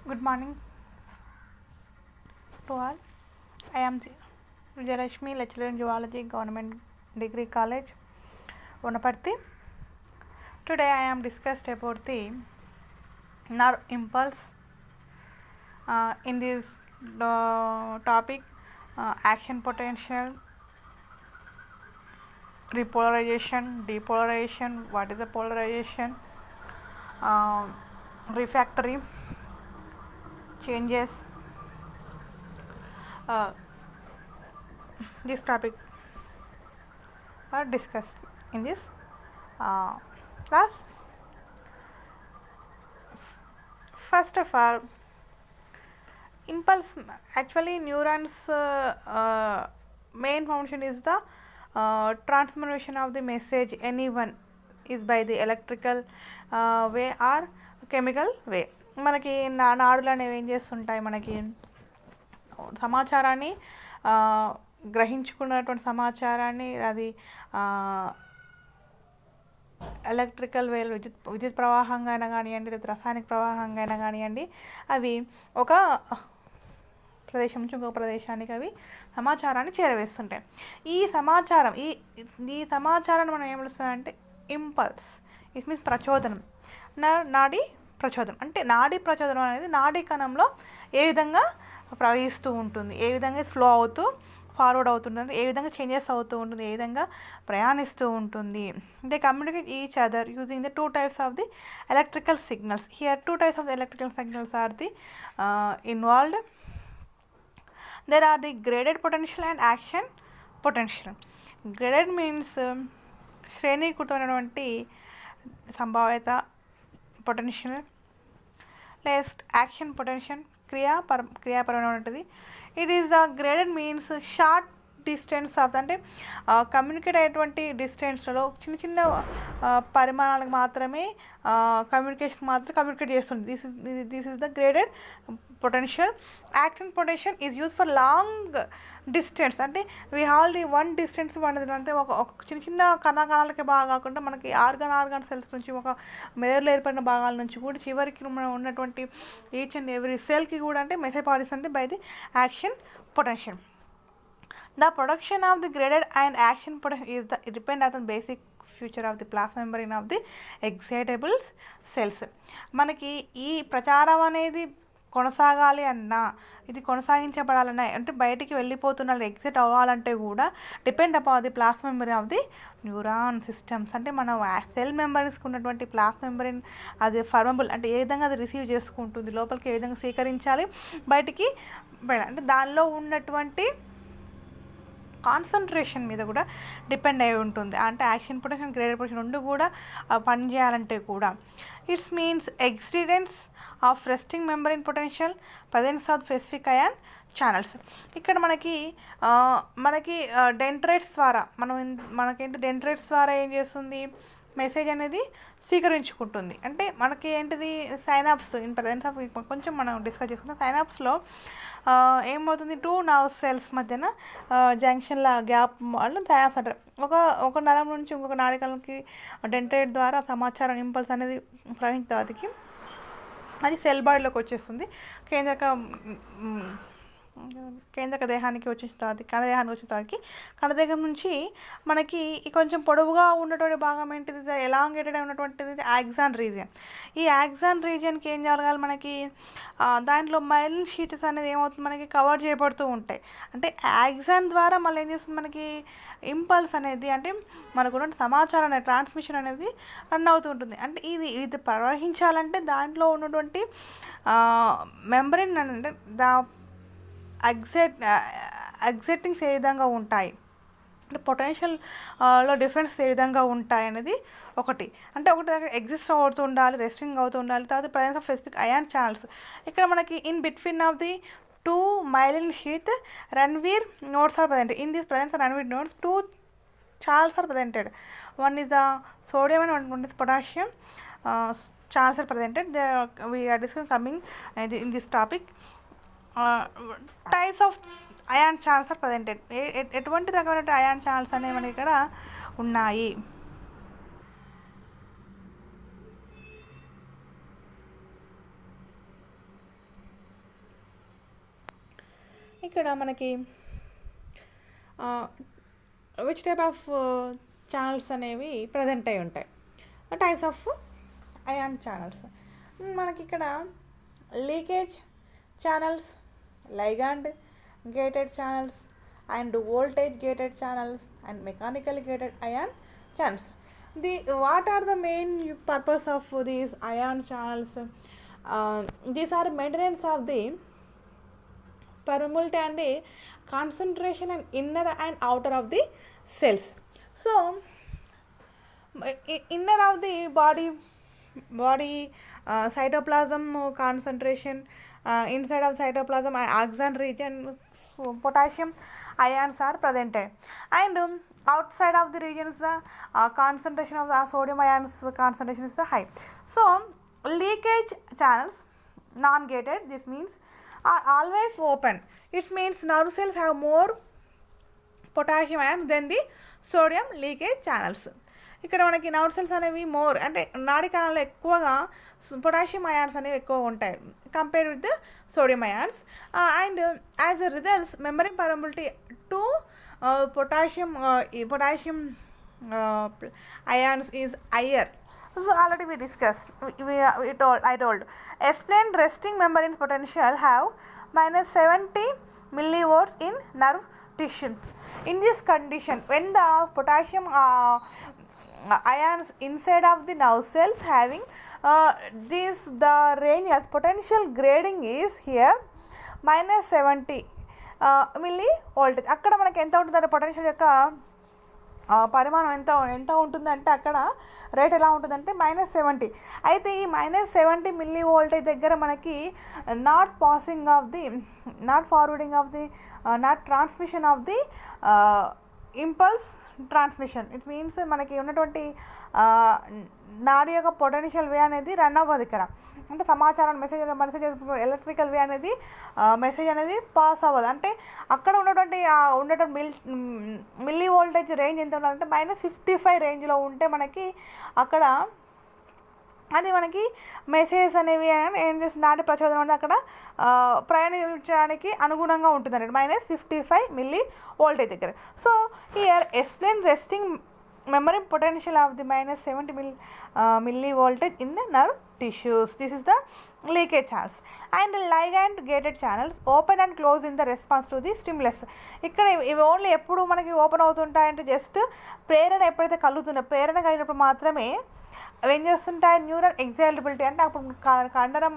Good morning to all. I am Vijayalakshmi, lecturer in Zoology, Government Degree College, Vanaparthi. Today I am discussed about the nerve impulse. In this topic, action potential, repolarization, depolarization, what is the polarization, refractory changes. This topic are discussed in this class. First of all, impulse, actually neurons main function is the transmission of the message anyone is by the electrical way or chemical way. మనకి నాడులు అనేవి ఏం చేస్తుంటాయి, మనకి సమాచారాన్ని గ్రహించుకున్నటువంటి సమాచారాన్ని అది electrical వేలు విద్యుత్ ప్రవాహంగా అయినా కానివ్వండి, లేదా రసాయనిక ప్రవాహంగా అయినా కానివ్వండి, అవి ఒక ప్రదేశం నుంచి ఇంకొక ప్రదేశానికి అవి సమాచారాన్ని చేరవేస్తుంటాయి. ఈ సమాచారాన్ని మనం ఏం పిలుస్తామంటే ఇంపల్స్. ఇట్ మీన్స్ ప్రచోదనం. నాడీ ప్రచోదనం అంటే నాడీ ప్రచోదనం అనేది నాడీ కణంలో ఏ విధంగా ప్రవహిస్తూ ఉంటుంది, ఏ విధంగా ఫ్లో అవుతూ ఫార్వర్డ్ అవుతుంటుంది, ఏ విధంగా చేంజెస్ అవుతూ ఉంటుంది, ఏ విధంగా ప్రయాణిస్తూ ఉంటుంది. They communicate each other using the 2 types of the electrical signals. Here 2 types of the electrical signals are the involved. There are the graded potential and action potential. Graded means శ్రేణీకృతమైనటువంటి సంభావ్యత potential. Next action potential క్రియాపరమైనటువంటిది. It is the graded means short distance of అంటే communicate అయ్యేటువంటి డిస్టెన్స్లో చిన్న చిన్న పరిమాణాలకు మాత్రమే కమ్యూనికేట్ చేస్తుంది. This is the graded potential. Action potential is use for long distance. అంటే we hall the one distance అంటే ఒక చిన్న చిన్న కణాలకే బాగా కాకుండా మనకి ఆర్గాన్ సెల్స్ నుంచి ఒక మెదడులో ఏర్పడిన భాగాల నుంచి కూడా చివరికి మనం ఉన్నటువంటి ఈచ్ అండ్ ఎవ్రీ సెల్కి కూడా అంటే మెసేజ్ పాటిస్తుంది by the action potential. The production of the graded and action potential is the depend on the basic feature of the plasma membrane of the excitable cells. మనకి ఈ ప్రచారం అనేది కొనసాగాలి అన్నా, ఇది కొనసాగించబడాలన్నా, అంటే బయటికి వెళ్ళిపోతున్న ఎగ్జిట్ అవ్వాలంటే కూడా depend upon the plasma membrane of the neuron systems. అంటే మన సెల్ మెంబ్రేన్స్కి ఉన్నటువంటి ప్లాస్మా మెంబ్రేన్ అది ఫర్మబుల్ అంటే ఏ విధంగా అది రిసీవ్ చేసుకుంటుంది, లోపలికి ఏ విధంగా స్వీకరించాలి, బయటికి అంటే దానిలో ఉన్నటువంటి కాన్సన్ట్రేషన్ మీద కూడా డిపెండ్ అయి ఉంటుంది. అంటే యాక్షన్ పొటెన్షియల్ గ్రేడెడ్ పొటెన్షియల్ రెండు కూడా పనిచేయాలంటే కూడా it's means existence of resting membrane potential, presence of specific ion channels. ఇక్కడ మనకి డెండ్రైట్స్ ద్వారా మనకేంటి డెండ్రైట్స్ ద్వారా ఏం చేస్తుంది, మెసేజ్ అనేది స్వీకరించుకుంటుంది. అంటే మనకి ఏంటిది సైనాప్స్ ఇన్ ప్రజెన్స్ ఆఫ్ కొంచెం మనం డిస్కస్ చేసుకుంటాం. సైనాప్స్లో ఏమవుతుంది, 2 నర్వ్ సెల్స్ మధ్యన జంక్షన్ల గ్యాప్ వల్ల సైనాప్స్ అంటారు. ఒక నరం నుంచి ఇంకొక నాడికలకి డెండ్రైట్ ద్వారా సమాచారం ఇంపల్స్ అనేది ప్రవహించడానికి అది సెల్ బాడీలోకి వచ్చేస్తుంది. కేంద్రక దేహానికి వచ్చిన తర్వాత కణదేహానికి వచ్చిన తర్వాత కణదేహం నుంచి మనకి కొంచెం పొడవుగా ఉన్నటువంటి భాగం ఏంటిది, ఎలాంగేటెడ్ ఉన్నటువంటిది యాక్సాన్ రీజియన్. ఈ యాక్సాన్ రీజియన్కి ఏం జరగాలి, మనకి దాంట్లో మైలిన్ షీట్స్ అనేది ఏమవుతుంది, మనకి కవర్ చేయబడుతూ ఉంటాయి. అంటే యాక్సాన్ ద్వారా మళ్ళీ ఏం చేస్తుంది, మనకి ఇంపల్స్ అనేది అంటే మనకున్న సమాచారం అనేది ట్రాన్స్మిషన్ అనేది రన్ అవుతూ ఉంటుంది. అంటే ఇది ప్రవహించాలంటే దాంట్లో ఉన్నటువంటి మెంబ్రేన్ అంటే ఎగ్జైటింగ్స్ ఏ విధంగా ఉంటాయి, అంటే పొటెన్షియల్లో డిఫరెన్స్ ఏ విధంగా ఉంటాయి అనేది ఒకటి. అంటే ఒకటి దగ్గర ఎగ్జిస్ట్ అవుతూ ఉండాలి, రెస్టింగ్ అవుతూ ఉండాలి. తర్వాత presence of specific ion channels. ఇక్కడ మనకి in between of the 2 myelin sheath Ranvier nodes are presented. In this presence of Ranvier nodes, 2 channels are presented. One is the sodium and one is potassium channels are presented. We are discussing coming in this topic. Types of ion channels are presented. ఎటువంటి రకమైన ion channels అనేవి మనకి ఇక్కడ ఉన్నాయి. ఇక్కడ మనకి which type of channels అనేవి present అయి ఉంటాయి, టైప్స్ ఆఫ్ అయాన్ ఛానల్స్. మనకి ఇక్కడ leakage channels, ligand gated channels and voltage gated channels and mechanical gated ion channels. What are the main purpose of these ion channels? These are maintenance of the permeability and the concentration and inner and outer of the cells. So inner of the body cytoplasm concentration, inside of cytoplasm and axon region potassium ions are presented, and outside of the regions the concentration of the sodium ions concentration is high. So leakage channels non-gated, this means are always open. It means nerve cells have more potassium ions than the sodium leakage channels. ఇక్కడ మనకి nerve cells అనేవి more అంటే నాడీ కణాల్లో ఎక్కువగా potassium ions అనేవి ఎక్కువ ఉంటాయి compare with the sodium ions, and as a results memory permeability to potassium ions is higher. So already we discussed, I told explained resting membrane potential have minus 70 millivolts in nerve tissue. In this condition, when the potassium ions inside of the nerve cells having the range as potential grading is here minus 70 milli voltage. అక్కడ మనకి ఎంత ఉంటుందంటే potential యొక్క పరిమాణం ఎంత ఉంటుందంటే అక్కడ rate ఎలా ఉంటుందంటే -70. అయితే ఈ -70 మిల్లీ వోల్టేజ్ దగ్గర మనకి not forwarding of the not transmission of the impulse transmission. It means మనకి ఉన్నటువంటి నాడి యొక్క పొటెన్షియల్ వే అనేది రన్ అవ్వదు ఇక్కడ, అంటే సమాచారం మెసేజ్ ఎలక్ట్రికల్ వే అనేది మెసేజ్ అనేది పాస్ అవ్వదు. అంటే అక్కడ ఉన్నటువంటి మిల్లీ వోల్టేజ్ రేంజ్ ఎంత ఉండాలంటే -55 రేంజ్లో ఉంటే మనకి అక్కడ అది మనకి మెసేజ్ అనేవి ఏం చేస్తుంది, నాటి ప్రచోదనం అనేది అక్కడ ప్రయాణించడానికి అనుగుణంగా ఉంటుందండి -55 మిల్లీ వోల్టేజ్ దగ్గర. So here explain resting memory potential of the -70 millivoltage in the nerve tissues. This is the leakage channels. And ligand gated channels open and close in the response to the stimulus. ఇక్కడ ఇవి only ఎప్పుడు మనకి open అవుతుంటాయంటే just ప్రేరణ ఎప్పుడైతే ప్రేరణ కలిగినప్పుడు మాత్రమే ఏం చేస్తుంటాయి, neuron excitability అంటే అప్పుడు కండరం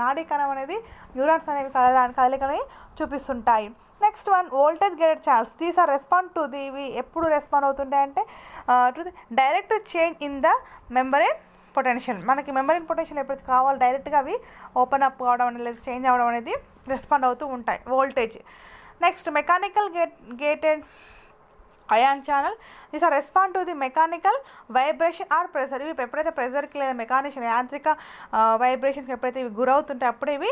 నాడీ కణం అనేది న్యూరాన్స్ అనేవి కదలికని చూపిస్తుంటాయి. Next one voltage gated channels. These are respond to the ఇవి ఎప్పుడు రెస్పాండ్ అవుతుంటాయి అంటే to the direct change in the membrane potential. మనకి మెంబ్రేన్ పొటెన్షియల్ ఎప్పుడైతే కావాలో డైరెక్ట్గా అవి ఓపెన్ అప్ కావడం అనేది లేదా చేంజ్ అవ్వడం అనేది రెస్పాండ్ అవుతూ ఉంటాయి voltage. Next mechanical gated ion channel. These are respond to the mechanical vibration or pressure. ఇవి ఎప్పుడైతే ప్రెషర్కి లేదా మెకానిషన్ యాంత్రిక వైబ్రేషన్స్కి ఎప్పుడైతే ఇవి గురవుతుంటాయి అప్పుడే ఇవి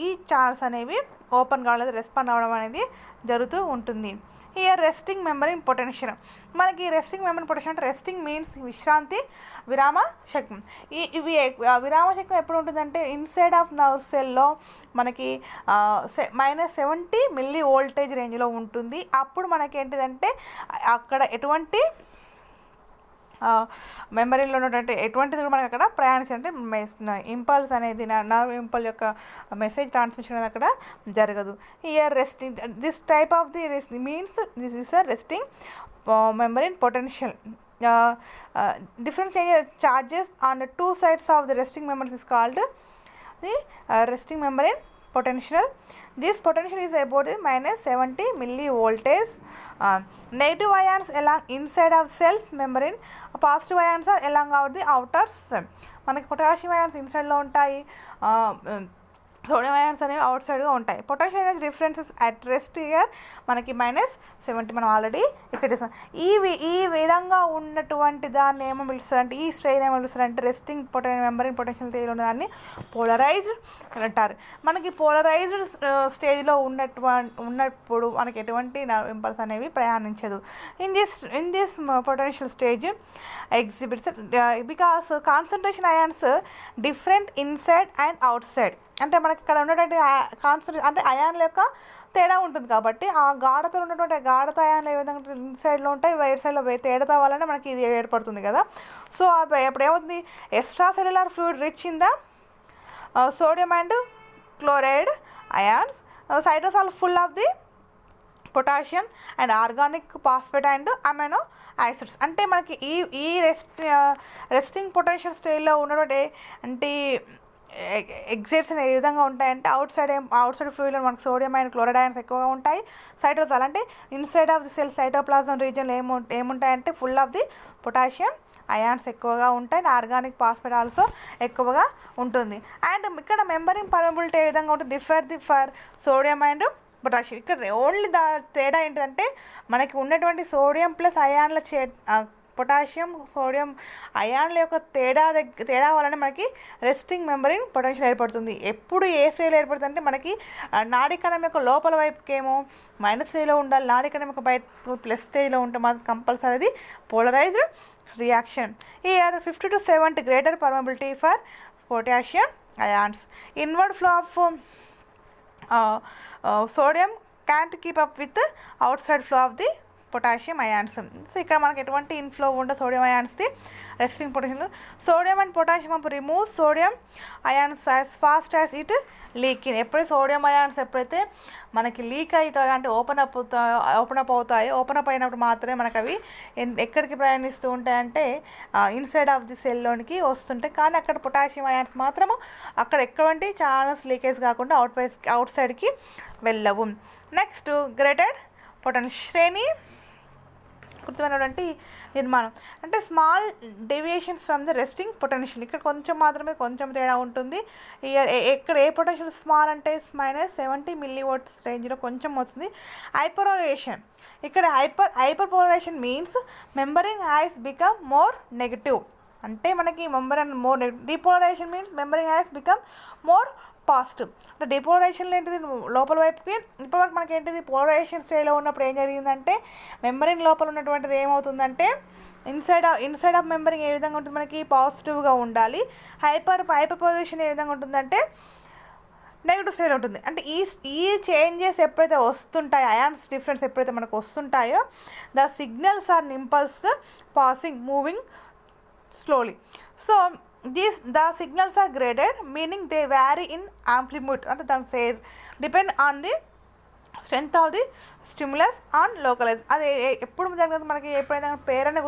ఈ ఛానల్స్ అనేవి ఓపెన్ కావడం రెస్పాండ్ అవ్వడం అనేది జరుగుతూ ఉంటుంది. Here resting memory potential. మనకి రెస్టింగ్ మెమరీ పొటెన్షియల్ అంటే రెస్టింగ్ మీన్స్ విశ్రాంతి, విరామ శక్తి. ఇవి విరామ శక్తి ఎప్పుడు ఉంటుందంటే ఇన్సైడ్ ఆఫ్ నర్వ్ సెల్లో మనకి -70 మిల్లీ వోల్టేజ్ రేంజ్లో ఉంటుంది. అప్పుడు మనకి ఏంటిదంటే అక్కడ ఎటువంటి మెమరీలో ఉన్నటువంటి ఎటువంటిది కూడా మనకి అక్కడ ప్రయాణించాలంటే ఇంపల్స్ అనేది నర్వ్ ఇంపల్స్ యొక్క మెసేజ్ ట్రాన్స్మిషన్ అనేది అక్కడ జరగదు. Here resting this type of the means this is a resting memory potential. different charges on the two sides of the resting membrane is called the resting membrane potential. This potential is about -70 millivoltage. Negative ions along inside of cells membrane, positive ions are along out the outer cell. మనకి potassium ions ఇన్సైడ్లో ఉంటాయి, sodium ions అనేవి out సైడ్గా ఉంటాయి. Potassium ions differences at rest year మనకి -70 మనం already ఇక్కడ ఈ విధంగా ఉన్నటువంటి దాన్ని ఏమో పిలుస్తారంటే ఈ స్ట్రెయిన్ ఏమో పిలుస్తారంటే రెస్టింగ్ మెంబ్రేన్ పొటెన్షియల్ స్టేజ్లో ఉన్న దాన్ని పోలరైజ్డ్ అంటారు. మనకి పోలరైజ్డ్ స్టేజ్లో ఉన్నప్పుడు మనకి ఎటువంటి ఇంపల్స్ అనేవి ప్రయాణించదు. In this potential stage exhibits because concentration ions different inside and outside. అంటే మనకి ఇక్కడ ఉన్నటువంటి కాన్సన్ట్రేషన్ అంటే అయాన్ల యొక్క తేడా ఉంటుంది కాబట్టి ఆ గాఢతలో ఉన్నటువంటి గాఢత అయాన్లు ఏ విధంగా ఇన్సైడ్లో ఉంటాయి, వైట్ సైడ్లో తేడా వల్లనే మనకి ఇది ఏర్పడుతుంది కదా. సో ఇప్పుడు ఏమవుతుంది, extra cellular fluid rich in the sodium and chloride ions, cytosol full of the potassium and organic phosphate and amino acids. అంటే మనకి ఈ రెస్టింగ్ పొటెన్షియల్ స్టేజ్లో ఉన్నటువంటి అంటే ఎగ్జిట్స్ ఏ విధంగా ఉంటాయంటే అవుట్ సైడ్ ఫ్లూయిడ్లో మనకు సోడియం అండ్ క్లోరైడ్ అయాన్స్ ఎక్కువగా ఉంటాయి. సైటోసాల్ అంటే inside of the cell cytoplasm రీజియన్లో ఏముంటాయంటే full of the potassium ions ఎక్కువగా ఉంటాయి, ఆర్గానిక్ ఫాస్ఫేట్ ఆల్సో ఎక్కువగా ఉంటుంది. అండ్ ఇక్కడ మెంబరింగ్ పర్మిబిలిటీ ఏ విధంగా ఉంటుంది, differ for sodium and potassium. ఇక్కడ ఓన్లీ తేడా ఏంటంటే మనకి ఉన్నటువంటి సోడియం ప్లస్ అయాన్ల పొటాషియం సోడియం అయాన్ల యొక్క తేడా వలన మనకి రెస్టింగ్ మెంబరిన్ పొటెన్షియల్ ఏర్పడుతుంది. ఎప్పుడు ఏ స్టేజ్లో ఏర్పడుతుంది అంటే మనకి నాడీ కణం యొక్క లోపల వైపుకేమో మైనస్ స్టేజ్లో ఉండాలి, నాడీ కణం యొక్క బయట ప్లస్ స్టేజ్లో ఉంటే మాత్రం compulsory polarised reaction. Here 50 to 70 greater permeability for potassium ions. Inward flow of sodium can't keep up with the outside flow of the potassium ions. So ఇక్కడ మనకి ఎటువంటి ఇన్ఫ్లో ఉండదు సోడియం అయాన్స్ది resting potential. Sodium and potassium pump remove sodium ions as fast as it leak in. ఎప్పుడైతే sodium ions ఎప్పుడైతే మనకి leak అవుతాయో అంటే ఓపెన్ అప్ అవుతాయో, ఓపెన్ అప్ అయినప్పుడు మాత్రమే మనకు అవి ఎక్కడికి ప్రయాణిస్తూ ఉంటాయంటే ఇన్సైడ్ ఆఫ్ ది సెల్లోనికి వస్తుంటాయి. కానీ అక్కడ పొటాషియం అయాన్స్ మాత్రము అక్కడ ఎటువంటి ఛానల్స్ లీకేజ్ కాకుండా అవుట్ సైడ్కి వెళ్ళవు. నెక్స్ట్ గ్రేటెడ్ పొటెన్షియల్ శ్రేణి కృతమైనటువంటి నిర్మాణం అంటే small deviations from the resting potential. ఇక్కడ కొంచెం తేడా ఉంటుంది. ఇక్కడ ఏ పొటెన్షియల్ స్మాల్ అంటే -70 millivolts రేంజ్లో కొంచెం వస్తుంది. హైపర్పోలరైజేషన్, ఇక్కడ hyperpolarization means membrane has become more negative. అంటే మనకి membrane more negative. Depolarization means membrane has become more positive. అంటే డిపోలరైజేషన్లో ఏంటిది లోపల వైపుకి ఇప్పటివరకు మనకి ఏంటిది పోలరైజేషన్ స్టేజ్లో ఉన్నప్పుడు ఏం జరిగిందంటే మెంబరిన్ లోపల ఉన్నటువంటిది ఏమవుతుందంటే ఇన్సైడ్ ఆఫ్ మెంబరింగ్ ఏ విధంగా ఉంటుంది మనకి పాజిటివ్గా ఉండాలి. హైపర్పోలరైజేషన్ ఏ విధంగా ఉంటుందంటే నెగిటివ్ స్టేజ్ ఉంటుంది. అంటే ఈ చేంజెస్ ఎప్పుడైతే వస్తుంటాయో అయాన్స్ డిఫరెన్స్ ఎప్పుడైతే మనకు వస్తుంటాయో the signals are impulse passing moving slowly. So the signals are graded, meaning they vary in amplitude. And then says depend on the strength of the stimulus and localize. అది ఎప్పుడు జరిగినప్పుడు మనకి ఎప్పుడైనా పేరైనా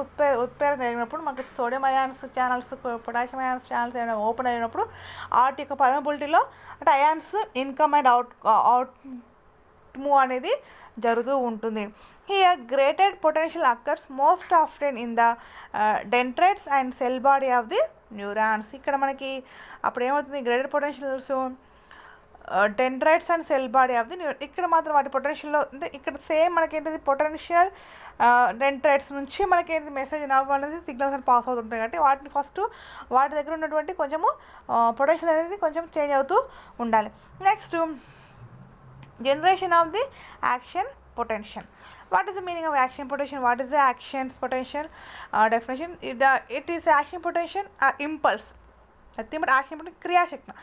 ఉత్పేరణ జరిగినప్పుడు మనకి sodium ions channels potassium ions channels ఏమైనా open అయినప్పుడు వాటి యొక్క పర్మిబిలిటీలో అంటే ions income and out move అనేది జరుగుతూ ఉంటుంది. Here graded potential occurs most often in the dendrites and cell body of the neurons. ఇక్కడ మనకి అప్పుడు ఏమవుతుంది graded potentials dendrites and cell body of the ఇక్కడ మాత్రం వాటి పొటెన్షియల్లో అంటే ఇక్కడ సేమ్ మనకేంటిది పొటెన్షియల్ డెండ్రైట్స్ నుంచి మనకేంటి మెసేజ్ నవ్వు అనేది సిగ్నల్స్ అని పాస్ అవుతుంటాయి కాబట్టి వాటిని ఫస్ట్ వాటి దగ్గర ఉన్నటువంటి కొంచెము పొటెన్షియల్ అనేది కొంచెం చేంజ్ అవుతూ ఉండాలి. Next generation of the action potential. What is the meaning of action potential? What is the actions potential definition? It is action potential impulse. Nothing but action potential kriya shakti.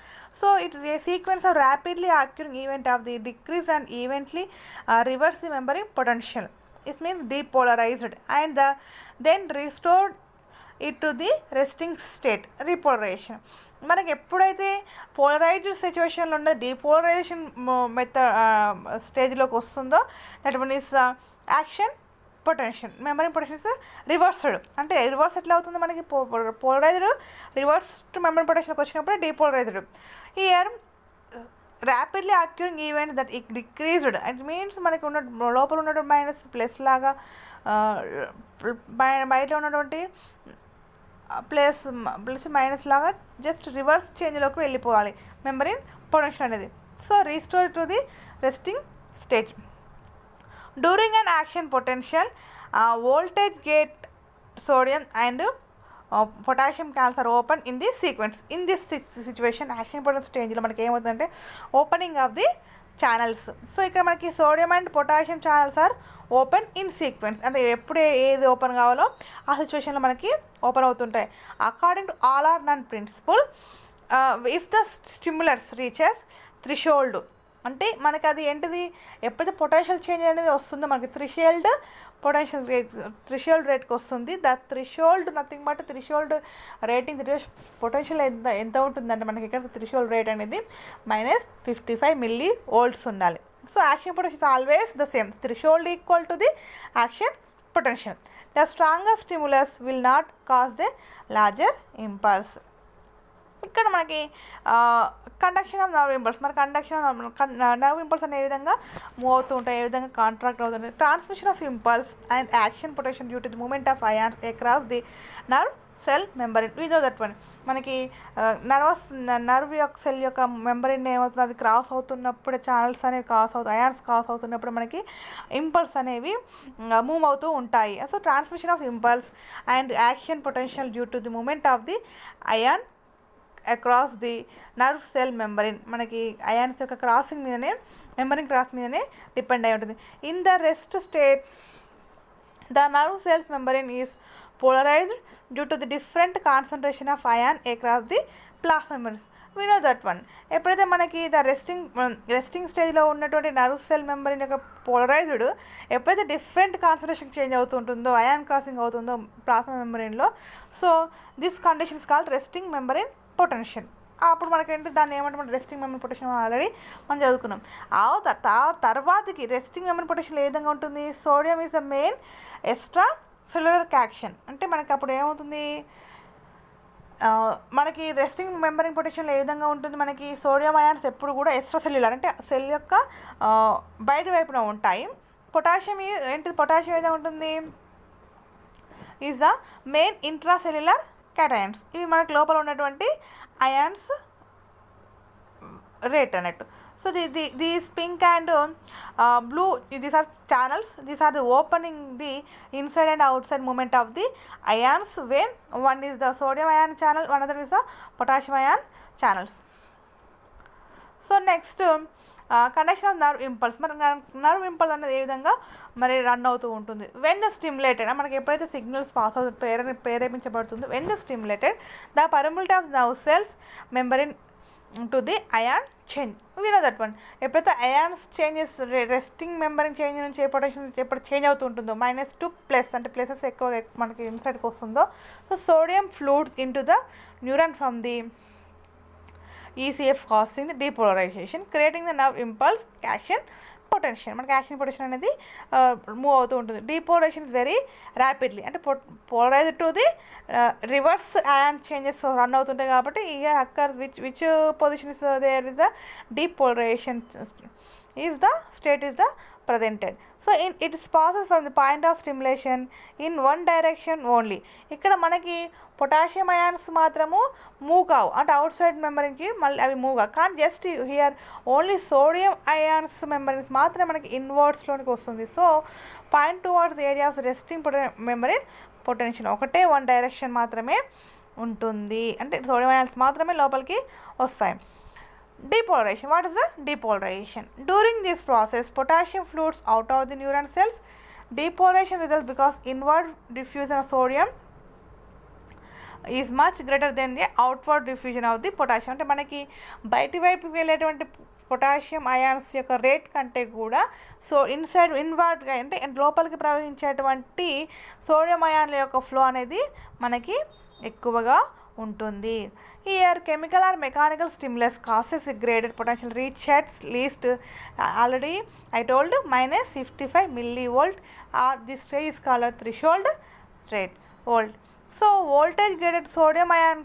So it is a sequence of rapidly occurring event of the decrease and eventually reverse the membering potential. It means depolarized and then restored it to the resting state. Repolarization. మనకి ఎప్పుడైతే polarised సిచ్యువేషన్లో ఉండే depolarization స్టేజ్లోకి వస్తుందో that means action potential memory potential reversed. అంటే reverse ఎట్లా అవుతుంది మనకి పోలరైజ్డ్ రివర్స్డ్ మెమరీ పొటెన్షియల్కి వచ్చినప్పుడు depolarized. Here rapidly occurring events that decreased it means మనకి ఉన్న లోపల ఉన్నటువంటి మైనస్ ప్లస్ లాగా బయట ఉన్నటువంటి ప్లస్ మైనస్ లాగా జస్ట్ రివర్స్ చేంజ్లోకి వెళ్ళిపోవాలి మెంబరిన్ పొటెన్షియల్ అనేది. So restore to the resting stage. During and action potential voltage gate sodium and potassium cans are open in the sequence. In this situation action potential స్టేజ్లో మనకి ఏమవుతుందంటే opening of the channels. So ఇక్కడ మనకి sodium and potassium channels are open in sequence. అంటే ఎప్పుడు ఏది open కావాలో ఆ సిచ్యువేషన్లో మనకి ఓపెన్ అవుతుంటాయి. According to all or none principle if the stimulus reaches threshold, అంటే మనకి అది ఏంటిది, ఎప్పుడైతే పొటెన్షియల్ చేంజ్ అనేది వస్తుందో మనకి థ్రెషోల్డ్ రేట్కి వస్తుంది. The threshold nothing but threshold rating potential ఎంత ఉంటుందంటే మనకి ఇక్కడ థ్రెషోల్డ్ రేట్ అనేది -55 మిల్లీ వోల్ట్స్ ఉండాలి. So action potential is always the same, threshold equal to the action potential. The stronger stimulus will not cause the larger impulse. ఇక్కడ మనకి conduction of nerve impulse, మరి conduction nerve impulse అనే విధంగా move అవుతూ ఉంటాయి, ఏ విధంగా contract అవుతుంది. Transmission of impulse and action potential due to the movement of ions across the nerve cell membrane. We know that one. మనకి నర్వ్ యొక్క cell యొక్క మెంబరిన్ ఏమవుతుంది, అది క్రాస్ అవుతున్నప్పుడు ఛానల్స్ అనేవి అయాన్స్ క్రాస్ అవుతున్నప్పుడు మనకి ఇంపల్స్ అనేవి మూవ్ అవుతూ ఉంటాయి. So transmission of impulse and action potential due to the movement of the ion across the nerve cell membrane, మనకి అయాన్స్ యొక్క క్రాసింగ్ మీదనే, మెంబరిన్ క్రాస్ మీదనే డిపెండ్ అయి ఉంటుంది. In the rest state the nerve cells membrane is polarized due to the different concentration of ion across the plasma membranes. We know that one. ఎప్పుడైతే మనకి resting స్టేజ్లో ఉన్నటువంటి nerve cell membrane యొక్క polarized ఎప్పుడైతే different concentration change అవుతుంటుందో, ion crossing అవుతుందో plasma మెంబరిన్లో, so this condition is called resting membrane potential. అప్పుడు మనకేంటి దాన్ని ఏమంటే రెస్టింగ్ మెంబరిన్ పొటెన్షియల్ ఆల్రెడీ మనం చదువుకున్నాం. తర్వాతకి రెస్టింగ్ మెంబరిన్ పొటెన్షియల్ ఏ విధంగా ఉంటుంది, sodium is the main extra cellular action. అంటే మనకి అప్పుడు ఏమవుతుంది, మనకి రెస్టింగ్ మెంబరిన్ పొటెన్షియల్ ఏ విధంగా ఉంటుంది, మనకి సోడియం అయాన్స్ ఎప్పుడు కూడా ఎక్స్ట్రా సెల్యులర్ అంటే సెల్ యొక్క బయట వైపున ఉంటాయి. పొటాషియం ఏంటిది, పొటాషియం ఏదైనా ఉంటుంది is the main intra cellular cations. ఇవి మనకి లోపల ఉన్నటువంటి అయాన్స్ రేట్ అన్నట్టు. So these pink and blue, these are channels. These are the opening the inside and outside movement of the ions when one is the sodium ion channel, another is the potassium ion channels. So next conduction of nerve impulse. మరి nerve impulse అనేది ఏ విధంగా మరి run అవుతూ ఉంటుంది, when stimulated, మనకి ఎప్పుడైతే signals pass అవుతుంది ప్రేరేపించబడుతుందో, when stimulated the permeability of nerve cells membrane to the ion change. We know that one. ఎప్పుడైతే ions changes resting membrane change నుంచి పొటెన్షియల్ ఎప్పుడు చేంజ్ అవుతుంటుందో -2 అంటే ప్లసెస్ ఎక్కువ మనకి ఇన్సైడ్కి వస్తుందో, so sodium fluids into the neuron from the ECF causing the depolarization, creating the nerve impulse action potential. మనకి యాక్షన్ పొటెన్షియల్ అనేది మూవ్ అవుతూ ఉంటుంది. డీపోలరైజేషన్ ఇస్ వెరీ ర్యాపిడ్లీ, అంటే polarize to the reverse ion changes run అవుతుంటాయి కాబట్టి here occur which position is there is the depolarization is the state is the presented. So it passes from the point of stimulation in one direction only. ఇక్కడ మనకి potassium ions మాత్రము move కావు, అంటే out side మెంబరిన్కి మళ్ళీ అవి move కావు. కానీ just here only sodium ions membranes మాత్రమే మనకి ఇన్వర్డ్స్లోనికి వస్తుంది. So point towards area of resting membrane potential ఒకటే వన్ డైరెక్షన్ మాత్రమే ఉంటుంది, అంటే సోడియం అయాన్స్ మాత్రమే లోపలికి వస్తాయి. Depolarization. What is the depolarization? During this process, potassium flows out of the neuron cells. Depolarization results because inward diffusion of sodium is much greater than the outward diffusion of the potassium. అంటే మనకి బయటి వైపుకి వెళ్ళేటువంటి potassium ions యొక్క rate కంటే కూడా ఇన్వర్డ్గా అంటే లోపలికి ప్రవహించేటువంటి సోడియం అయాన్ల యొక్క ఫ్లో అనేది మనకి ఎక్కువగా ఉంటుంది. Here chemical or mechanical stimulus causes a graded potential reach at least already I told -55 millivolt, or this stage is called a threshold rate volt. So voltage graded sodium ion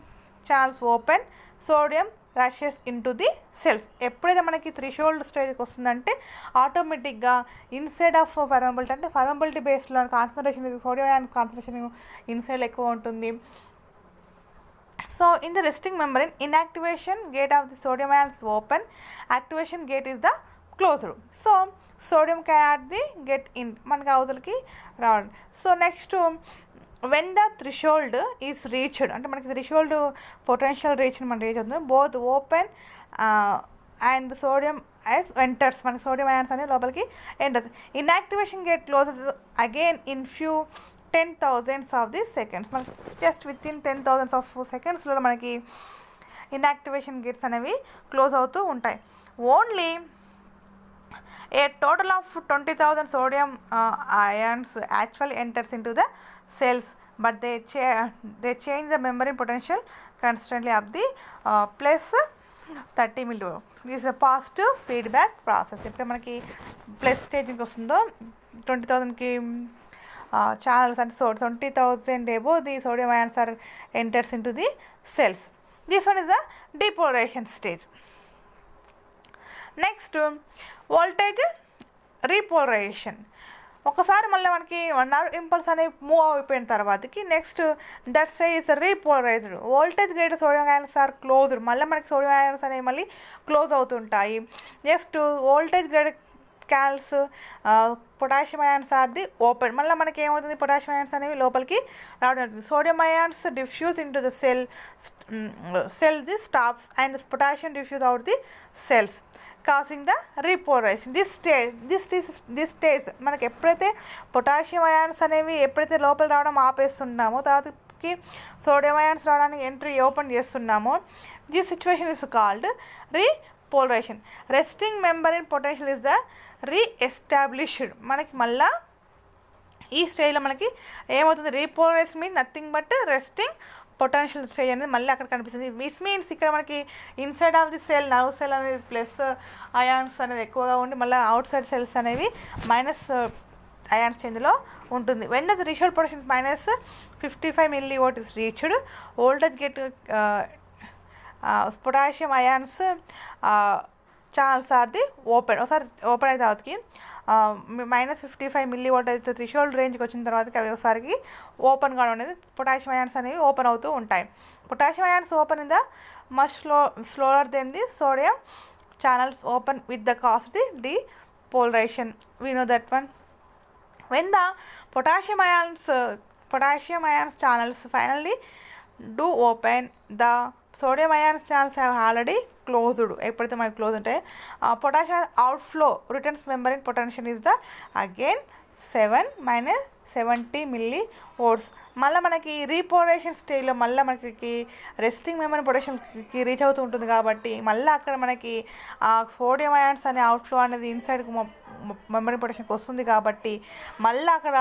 channels open, sodium rushes into the cells. ఎప్పుడైతే మనకి threshold స్టేజ్కి వస్తుందంటే ఆటోమేటిక్గా inside of permeability, అంటే permeability బేస్లో concentration, sodium ion concentration inside ఎక్కువ ఉంటుంది. So in the resting membrane, inactivation gate of the sodium ion is open, activation gate is the closed. So sodium cannot the get in, మనకి అవతలకి రావాలి. So next when the threshold is reached, అంటే మనకి threshold potential reach మనం reach అవుతుంది, both open and sodium as enters, మనకి sodium ions అనేది లోపలికి enters. Inactivation gate closes again in few 10,000s of the seconds. మనకి just with in 10,000s of secondsలో మనకి inactivation gates అనేవి క్లోజ్ అవుతూ ఉంటాయి. Only a total of 20,000 sodium ions actually enters into the cells, but they change the membrane potential constantly of the plus 30 millivolt. This is a positive feedback process. ఇప్పుడు మనకి plus స్టేజ్కి వస్తుందో 20,000కి channels and so 20,000 above the sodium ions are enters into the cells. This one is the depolarization stage. Next voltage repolarization. ఒకసారి మళ్ళీ మనకి nerve impulse అనేవి move అయిపోయిన తర్వాతకి next that stage is repolarized. Voltage grade sodium ions are closed. మళ్ళీ మనకి sodium ions అనేవి మళ్ళీ క్లోజ్ అవుతుంటాయి. Next voltage grade calls potassium ions are the open. మళ్ళీ మనకి ఏమవుతుంది, పొటాషియం అయాన్స్ అనేవి లోపలికి రావడం జరుగుతుంది. Sodium ions diffuse into the cell the stops and potassium diffuse out the cells causing the repolarisation. This stage మనకి ఎప్పుడైతే potassium ions అనేవి ఎప్పుడైతే లోపల రావడం ఆపేస్తున్నామో తర్వాతకి సోడియం అయాన్స్ రావడానికి ఎంట్రీ ఓపెన్ చేస్తున్నామో this situation is called repolarization. Resting membrane potential is the reestablished. మనకి మళ్ళా ఈ స్టేజ్లో మనకి ఏమవుతుంది, repolarization means nothing but resting potential stage అనేది మళ్ళీ అక్కడ కనిపిస్తుంది. విచ్ మీన్స్ ఇక్కడ మనకి inside of the cell nerve cell అనేది ప్లస్ అయాన్స్ అనేది ఎక్కువగా ఉండి మళ్ళీ అవుట్ సైడ్ సెల్స్ అనేవి మైనస్ అయాన్స్ చేంజ్లో ఉంటుంది. When the threshold potential minus 55 millivolt is reached, voltage get potassium ions channels are the open. ఒకసారి ఓపెన్ అయిన తర్వాతకి -55 millivolt అయితే థ్రెషోల్డ్ రేంజ్కి వచ్చిన తర్వాతకి అవి ఒకసారికి ఓపెన్ కావడం అనేది పొటాషియం అయాన్స్ అనేవి ఓపెన్ అవుతూ ఉంటాయి. Potassium ions open in the much slower than the sodium channels open with the cost the depolarization. We know that one. When the potassium ions channels finally do open, the sodium ions channels have already closed. ఎప్పుడైతే మనకి close ఉంటాయి potassium outflow returns membrane potential is the again 7-70 millivolts. మళ్ళీ మనకి repolarisation స్టేజ్లో మళ్ళీ మనకి resting membrane పొటెన్షియల్కి reach అవుతూ ఉంటుంది కాబట్టి మళ్ళీ అక్కడ మనకి ఆ సోడియం అయాన్స్ అనే అవుట్ఫ్లో అనేది ఇన్సైడ్కి మెంబ్రేన్ పొటెన్షియల్కి వస్తుంది కాబట్టి మళ్ళీ అక్కడ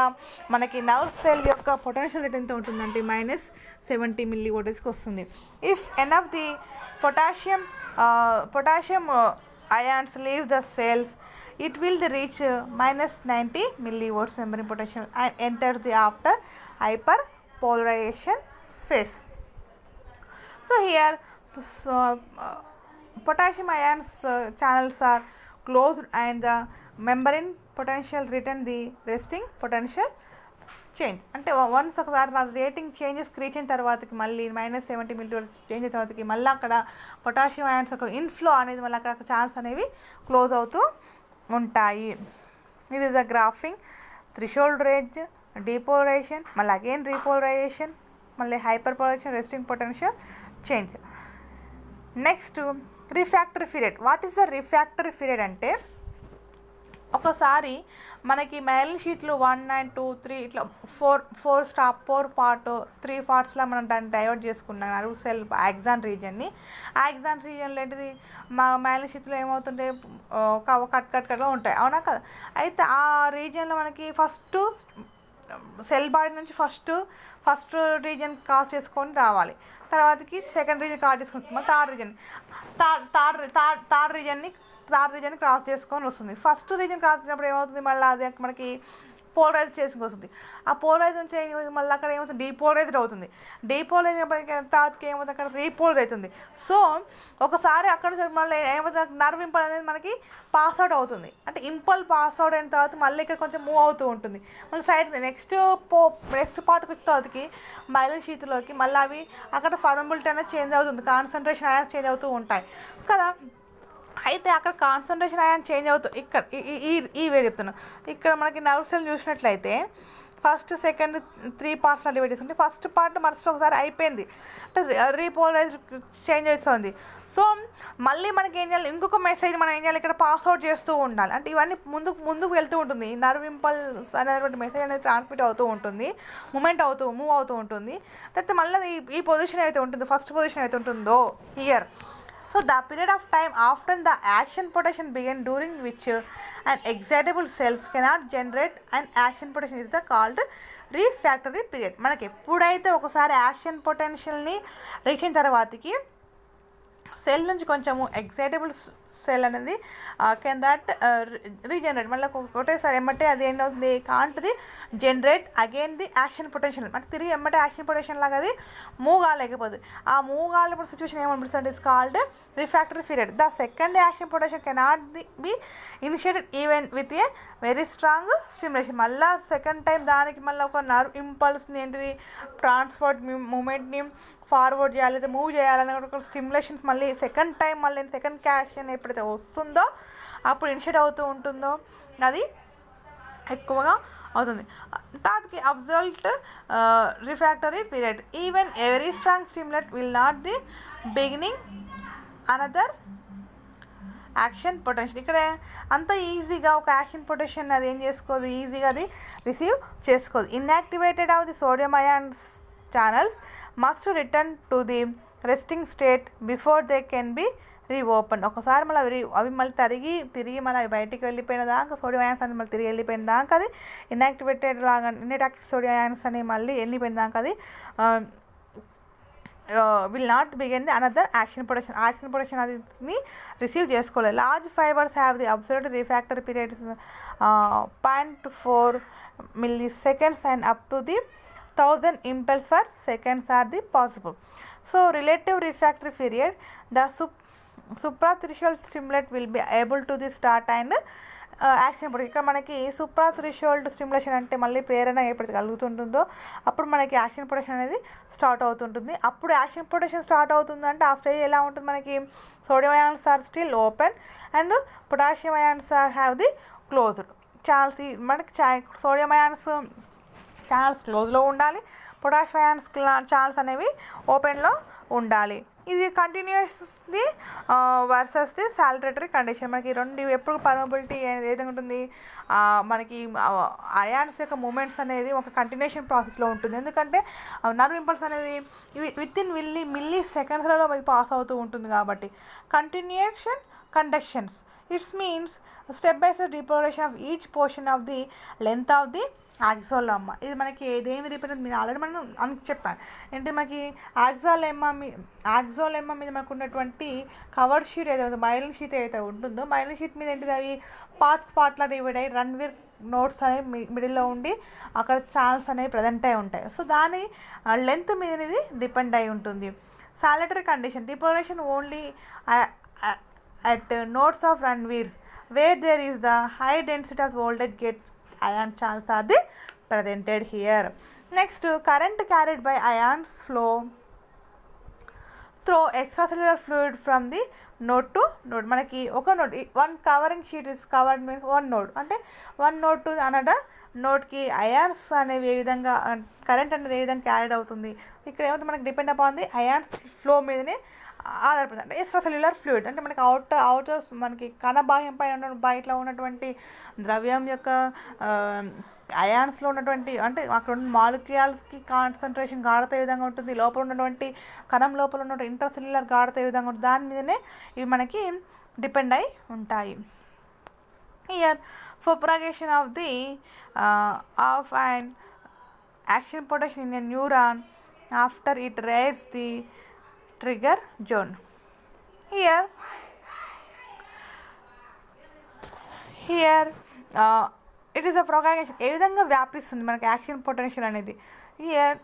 మనకి నర్వ్ సెల్ యొక్క పొటెన్షియల్ రేట్ ఎంత ఉంటుందంటే -70 millivoltsకి వస్తుంది. If an of the potassium ions leave the cells, it will reach -90 millivolts membrane potential and enters the after hyperpolarization phase. So here potassium ions channels are closed and the membrane potential return the resting potential change. అంటే once ఒకసారి నా rating changes reach అయిన తర్వాతకి మళ్ళీ -70 millivolts change అయిన తర్వాతకి మళ్ళీ అక్కడ పొటాషియం అయాన్స్ ఒక ఇన్ఫ్లో అనేది మళ్ళీ అక్కడ ఛాన్స్ అనేవి క్లోజ్ అవుతూ ఉంటాయి. ఇది the graphing threshold range, depolarization, మళ్ళీ అగైన్ రీపోలరైజేషన్, మళ్ళీ hyperpolarization, resting potential change. Next refractory period. What is the refractory period అంటే ఒకసారి మనకి మైలిన్ షీట్లు 1 and 2 3 ఇట్లా 4 పార్ట్ 3 పార్ట్స్లో మనం దాన్ని డైవర్ట్ చేసుకున్నాం నర్వ్ సెల్ యాక్సాన్ రీజియన్లో ఏంటిది మా మైలిన్ షీట్లో ఏమవుతుంటే కట్గా ఉంటాయి, అవునా కదా. అయితే ఆ రీజియన్లో మనకి ఫస్ట్ సెల్ బాడీ నుంచి ఫస్ట్ రీజియన్ క్రాస్ చేసుకొని రావాలి, తర్వాతకి సెకండ్ రీజియన్ క్రాస్ చేసుకొని వస్తుంది, థర్డ్ రీజియన్ని క్రాస్ చేసుకొని వస్తుంది. ఫస్ట్ రీజియన్ క్రాస్ చేసినప్పుడు ఏమవుతుంది, మళ్ళీ అది మనకి పోలరైజ్ చేసుకుని వస్తుంది. ఆ పోలరైజ్ నుంచి మళ్ళీ అక్కడ ఏమవుతుంది, డీపోలరైజ్డ్ అవుతుంది. డీపోలరైజ్ తర్వాతకి ఏమవుతుంది, అక్కడ రీపోలరైజ్ అవుతుంది. సో ఒకసారి అక్కడ నుంచి మళ్ళీ ఏమవుతుంది, నర్వ్ ఇంపల్ అనేది మనకి పాస్ అవుట్ అవుతుంది. అంటే ఇంపల్ పాస్ అవుట్ అయిన తర్వాత మళ్ళీ ఇక్కడ కొంచెం మూవ్ అవుతూ ఉంటుంది. మళ్ళీ సైడ్ నెక్స్ట్ పార్ట్కి వచ్చిన తర్వాతకి మైలిన్ షీత్లోకి మళ్ళీ అవి అక్కడ పర్మబిలిటీ అనేది చేంజ్ అవుతుంది, కాన్సన్ట్రేషన్ అనేది చేంజ్ అవుతూ ఉంటాయి కదా. అయితే అక్కడ కాన్సన్ట్రేషన్ అయాన్ చేంజ్ అవుతుంది. ఇక్కడ ఈ వే చెప్తున్నాను. ఇక్కడ మనకి నర్వ్ సెల్ చూసినట్లయితే ఫస్ట్ సెకండ్ 3 పార్ట్స్లో డివైడ్ చేసుకుంటే ఫస్ట్ పార్ట్ మనసులో ఒకసారి అయిపోయింది అంటే రీపోలరైజ్ చేంజ్ అవుతుంది. సో మళ్ళీ మనకి ఏం చేయాలి, ఇంకొక మెసేజ్ మనం ఏం చేయాలి, ఇక్కడ పాస్అవుట్ చేస్తూ ఉండాలి. అంటే ఇవన్నీ ముందుకు వెళ్తూ ఉంటుంది. నర్వ్ ఇంపల్స్ అనేటువంటి మెసేజ్ అనేది ట్రాన్స్మిట్ అవుతూ ఉంటుంది, మూవ్ అవుతూ ఉంటుంది. తర్వాత మళ్ళీ ఈ పొజిషన్ అయితే ఉంటుందో, ఫస్ట్ పొజిషన్ అయితే ఉంటుందో here. So the period of time after the action potential begin during which an excitable cells cannot generate an action potential is the called refractory period. మనకి ఎప్పుడైతే ఒకసారి యాక్షన్ పొటెన్షియల్ని రీచ్ అయిన తర్వాతకి cell నుంచి కొంచెము excitable cell అనేది can not regenerate, మళ్ళీ ఒకటేసారి ఎమ్మటే అది ఏంటి అవుతుంది, can't the generate again the action potential, అంటే తిరిగి ఎమ్మటే యాక్షన్ పొటెన్షియల్ లాగా అది మూవ్ కాలేకపోతుంది. ఆ మూవ్ కాలేప్పుడు సిచ్యువేషన్ ఏమనిపిస్తుంది, it's called refractory period. The second action potential cannot be initiated even with a very strong stimulation. మళ్ళీ సెకండ్ టైం దానికి మళ్ళీ ఒక నర్వ్ ఇంపల్స్ని ఏంటిది ట్రాన్స్పోర్ట్ మూమెంట్ని ఫార్వర్డ్ చేయాలి, లేదా మూవ్ చేయాలని ఒక స్టిమ్యులేషన్స్ మళ్ళీ సెకండ్ టైం మళ్ళీ సెకండ్ క్యాషన్ ఎప్పుడైతే వస్తుందో అప్పుడు ఇనిషియేట్ అవుతూ ఉంటుందో అది ఎక్కువగా అవుతుంది. దానికి absolute refractory period. Even every strong stimulate will not the beginning another action potential. ఇక్కడ అంత ఈజీగా ఒక యాక్షన్ పొటెన్షియల్ అది ఏం చేసుకోదు, ఈజీగా అది రిసీవ్ చేసుకోదు. Inactivated of the sodium ions channels must return to the resting state before they can be reopen. ఒకసారి మళ్ళీ అవి మళ్ళీ తిరిగి మళ్ళీ అవి బయటికి వెళ్ళిపోయిన దాకా సోడియం అయాన్స్ అని మళ్ళీ తిరిగి వెళ్ళిపోయిన దాకా అది ఇన్యాక్టివేటెడ్ లాగా ఇన్యాక్టివ్ సోడియం అయాన్స్ అని మళ్ళీ వెళ్ళిపోయిన దాకా అది will not begin the another action potential అది రిసీవ్ చేసుకోలేదు. Large fibres have the absolute refractory period 0.4 milliseconds and up to the 1000 impulse per seconds are the possible. So relative refractory period, the suprathreshold stimulant will be able to the start and action potential. ఇక్కడ మనకి సూప్రాథ్రెషోల్డ్ stimulation అంటే మళ్ళీ ప్రేరణ ఎప్పుడైతే కలుగుతుంటుందో అప్పుడు మనకి action potential అనేది start అవుతుంటుంది. అప్పుడు యాక్షన్ పొటెన్షియల్ స్టార్ట్ అవుతుందంటే ఆ స్టేజ్ ఎలా ఉంటుంది, మనకి sodium ions are still open and potassium ions are have the closed channels. మనకి సోడియం అయాన్స్ ఛానల్స్ క్లోజ్లో ఉండాలి, పొటాషియం అయాన్స్ ఛానల్స్ అనేవి ఓపెన్లో ఉండాలి. ఇది కంటిన్యూస్ది వర్సెస్ ది సాలిటరీ కండిషన్. మనకి రెండు ఎప్పుడు పర్మబిలిటీ ఏ విధంగా ఉంటుంది, మనకి అయాన్స్ యొక్క మూమెంట్స్ అనేది ఒక కంటిన్యూషన్ ప్రాసెస్లో ఉంటుంది. ఎందుకంటే నర్వ్ ఇంపల్స్ అనేది విత్ ఇన్ మిల్లీ సెకండ్స్లలో అది పాస్ అవుతూ ఉంటుంది కాబట్టి. Continuation conductions it's means step by step depolarization of each portion of the length of the axolemma. ఇది మనకి ఏదేమి రిపేర్ మీరు ఆల్రెడీ మనం చెప్పాను ఏంటి, మనకి యాక్సోలెమ్మా మీద మనకు ఉన్నటువంటి కవర్ షీట్ ఏదైతే మైలిన్ షీట్ ఏదైతే ఉంటుందో మైలిన్ షీట్ మీద ఏంటిది అవి పార్ట్లా డివైడ్ అయ్యి రన్వీర్ నోట్స్ అనేవి మిడిల్లో ఉండి అక్కడ ఛానల్స్ అనేవి ప్రజెంట్ అయి ఉంటాయి. సో దాని లెంత్ మీద ఇది డిపెండ్ అయి ఉంటుంది. Saltatory condition depolarization only at nodes of Ranvier's where there is the high density of voltage gate ion channels are the presented here. Next, current carried by ions flow through extracellular fluid from the node to node. మనకి ఒక node one covering sheet is covered means one node, అంటే one node to another నోడ్కి ions అనేవి ఏ విధంగా current అనేది ఏ విధంగా carried అవుతుంది. ఇక్కడ ఏమవుతుంది, మనకి depend upon the ions flow మీదనే ఆధారపడింది. అంటే ఎక్స్ట్రా సెల్యులర్ ఫ్లూయిడ్ అంటే మనకి అవుటర్స్ మనకి కణబాహ్యం పైన బయటలో ఉన్నటువంటి ద్రవ్యం యొక్క అయాన్స్లో ఉన్నటువంటి అంటే అక్కడ ఉన్న మాలిక్యూల్స్కి కాన్సన్ట్రేషన్ గాఢత ఏ విధంగా ఉంటుంది, లోపల ఉన్నటువంటి కణం లోపల ఉన్నటువంటి ఇంటర్ సెల్యులర్ గాఢత ఏ విధంగా ఉంటుంది, దాని మీదనే ఇవి మనకి డిపెండ్ అయి ఉంటాయి. Here for propagation of the of and action potential in a neuron after it rides the trigger zone. Here it is a propagation ఏ విధంగా వ్యాపిస్తుంది మనకి యాక్షన్ పొటెన్షియల్ అనేది. Here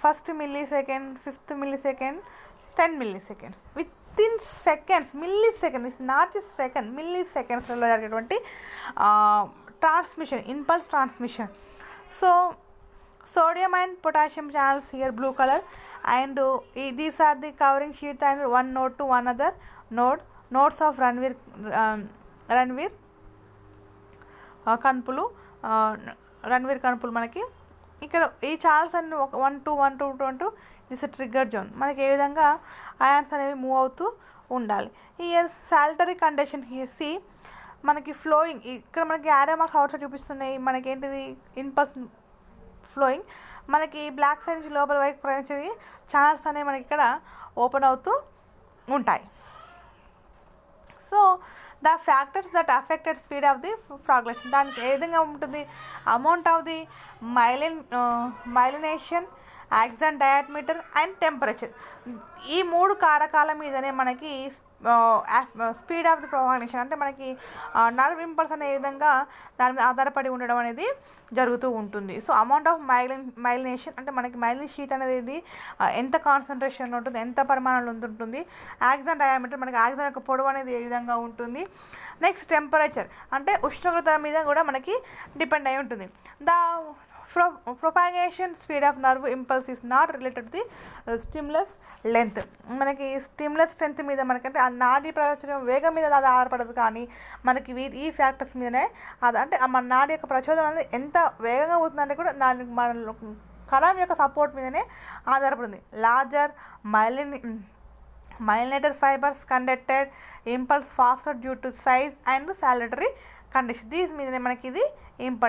1st millisecond, 5th millisecond, 10 milliseconds with in seconds, milli is not a second, milli సెకండ్స్లో జరిగేటువంటి transmission, impulse transmission. So sodium and potassium channels here blue color, and these are the covering sheets and one node to one other nodes of Ranvir kanpulu Ranvier కనుపులు మనకి ఇక్కడ ఈ channels అన్ని 1 to 2 this trigger zone. మనకి ఏ విధంగా ions అనేవి move అవుతూ ఉండాలి. Here solitary condition here see మనకి ఫ్లోయింగ్ ఇక్కడ మనకి యారో మార్క్స్ అవుట్ సైడ్ చూపిస్తున్నాయి. మనకి ఏంటిది ఇంపల్స్ ఫ్లోయింగ్. మనకి బ్లాక్ సైడ్ నుంచి లోపల వైపు ప్రయాణించే ఛానల్స్ అనేవి మనకి ఇక్కడ ఓపెన్ అవుతూ ఉంటాయి. So the factors that affected speed of the propagation దానికి ఏ విధంగా ఉంటుంది, amount of the myelination, axon diameter and temperature. ఈ 3 కారకాల మీదనే మనకి స్పీడ్ ఆఫ్ ది ప్రొపాగేషన్ అంటే మనకి నర్వ్ ఇంపల్స్ అనే విధంగా దాని మీద ఆధారపడి ఉండడం అనేది జరుగుతూ ఉంటుంది. సో అమౌంట్ ఆఫ్ మైలినేషన్ అంటే మనకి మైలిన్ షీట్ అనేది ఎంత కాన్సన్ట్రేషన్ ఉంటుంది, ఎంత పరిమాణంలో ఉంటుంది. యాక్సాన్ డయామీటర్ మనకి యాక్సాన్ యొక్క పొడవు అనేది ఏ విధంగా ఉంటుంది. నెక్స్ట్ టెంపరేచర్ అంటే ఉష్ణోగ్రత మీద కూడా మనకి డిపెండ్ అయి ఉంటుంది. propagation speed of nerve impulse is not related to the stimulus length. మనకి స్టిమ్యులస్ స్ట్రెంత్ మీద మనకంటే ఆ నాడీ ప్రచోదనం వేగం మీద అది ఆధారపడదు, కానీ మనకి ఈ ఫ్యాక్టర్స్ మీదనే అది అంటే మన నాడీ యొక్క ప్రచోదనం అనేది ఎంత వేగంగా అవుతుందంటే కూడా దానికి మన కణం యొక్క సపోర్ట్ మీదనే ఆధారపడింది. Larger myelinated fibers conducted impulse faster due to size and salutary condition. These మీదనే మనకి ఇది ఇంపార్టెంట్.